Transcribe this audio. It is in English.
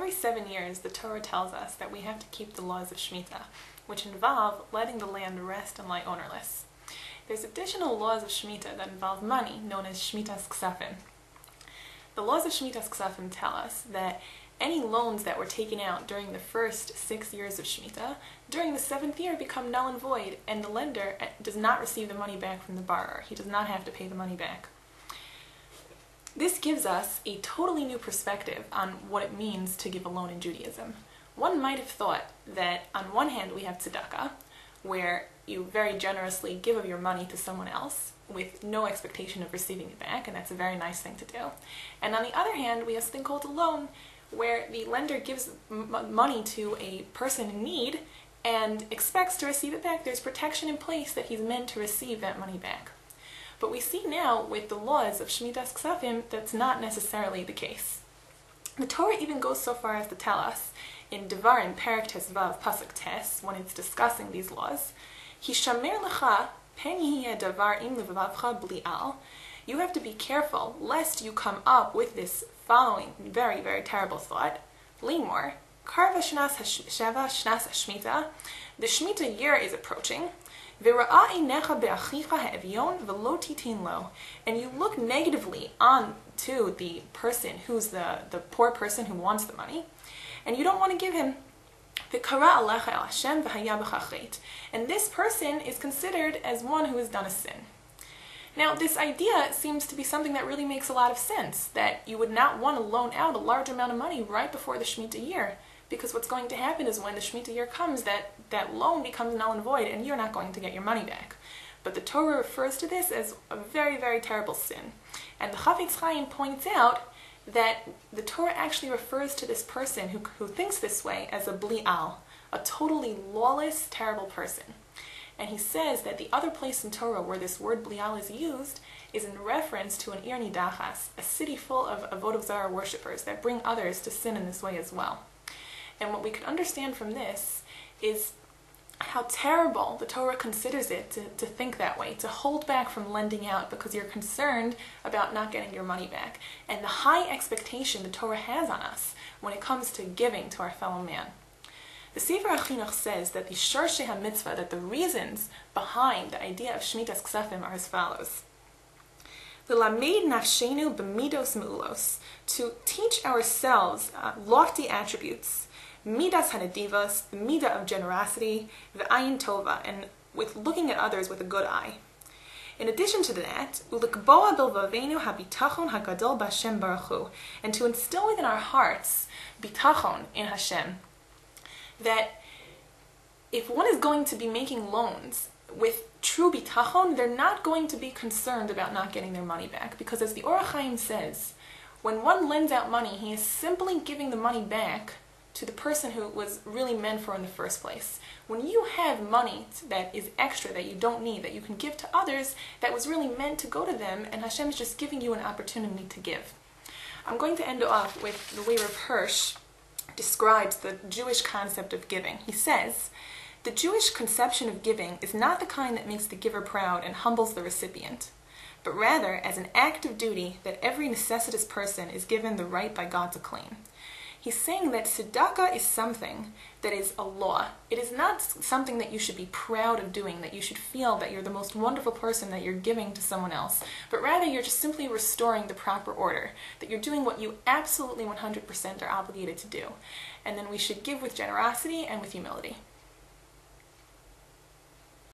Every 7 years, the Torah tells us that we have to keep the laws of Shemitah, which involve letting the land rest and lie ownerless. There's additional laws of Shemitah that involve money, known as Shemitat Kesafim. The laws of Shemitat Kesafim tell us that any loans that were taken out during the first 6 years of Shemitah, during the 7th year become null and void, and the lender does not receive the money back from the borrower. He does not have to pay the money back. This gives us a totally new perspective on what it means to give a loan in Judaism. One might have thought that on one hand we have tzedakah, where you very generously give of your money to someone else with no expectation of receiving it back, and that's a very nice thing to do. And on the other hand, we have something called a loan, where the lender gives money to a person in need and expects to receive it back. There's protection in place that he's meant to receive that money back. But we see now with the laws of Shemitat Kesafim that's not necessarily the case. The Torah even goes so far as to tell us in Devarim Perek Tesvav Pasuk Tes, when it's discussing these laws, Hishamer lecha pen yiheh davar im levavavcha bli'al. You have to be careful lest you come up with this following very, very terrible thought. Limor, karva shnas sheva shnas hashmita. The Shemitah year is approaching. V'ra'a einecha be'achicha ha'evyon v'lo titin lo. And you look negatively on to the person who's the poor person who wants the money, and you don't want to give him. V'kara alecha el Hashem v'haya b'cha chet. And this person is considered as one who has done a sin. Now, this idea seems to be something that really makes a lot of sense, that you would not want to loan out a large amount of money right before the Shemitah year, because what's going to happen is when the Shemitah year comes, that loan becomes null and void, and you're not going to get your money back. But the Torah refers to this as a very, very terrible sin. And the Chafetz Chaim points out that the Torah actually refers to this person who thinks this way as a bli'al, a totally lawless, terrible person. And he says that the other place in Torah where this word bli'al is used is in reference to an ir nidachas, a city full of avodah zarah worshippers that bring others to sin in this way as well. And what we can understand from this is how terrible the Torah considers it to think that way, to hold back from lending out because you're concerned about not getting your money back, and the high expectation the Torah has on us when it comes to giving to our fellow man. The Sefer HaChinuch says that the Shorshei HaMitzvah, that the reasons behind the idea of Shemitas Kesafim are as follows. L'lamed nafshenu b'midos me'ulos, to teach ourselves lofty attributes, midas hanedivos, the midah of generosity, v'ayin tova, and with looking at others with a good eye. In addition to that, u'likboa bilvavenu habitachon hagadol b'Hashem baruch hu, and to instill within our hearts bitachon in Hashem, that if one is going to be making loans with true bitachon, they're not going to be concerned about not getting their money back, because as the Orach Chaim says, when one lends out money, he is simply giving the money back to the person who it was really meant for in the first place. When you have money that is extra, that you don't need, that you can give to others, that was really meant to go to them, and Hashem is just giving you an opportunity to give. I'm going to end off with the way Rav Hirsch describes the Jewish concept of giving. He says, the Jewish conception of giving is not the kind that makes the giver proud and humbles the recipient, but rather as an act of duty that every necessitous person is given the right by God to claim. He's saying that tzedakah is something that is a law. It is not something that you should be proud of doing, that you should feel that you're the most wonderful person that you're giving to someone else, but rather you're just simply restoring the proper order, that you're doing what you absolutely 100% are obligated to do. And then we should give with generosity and with humility.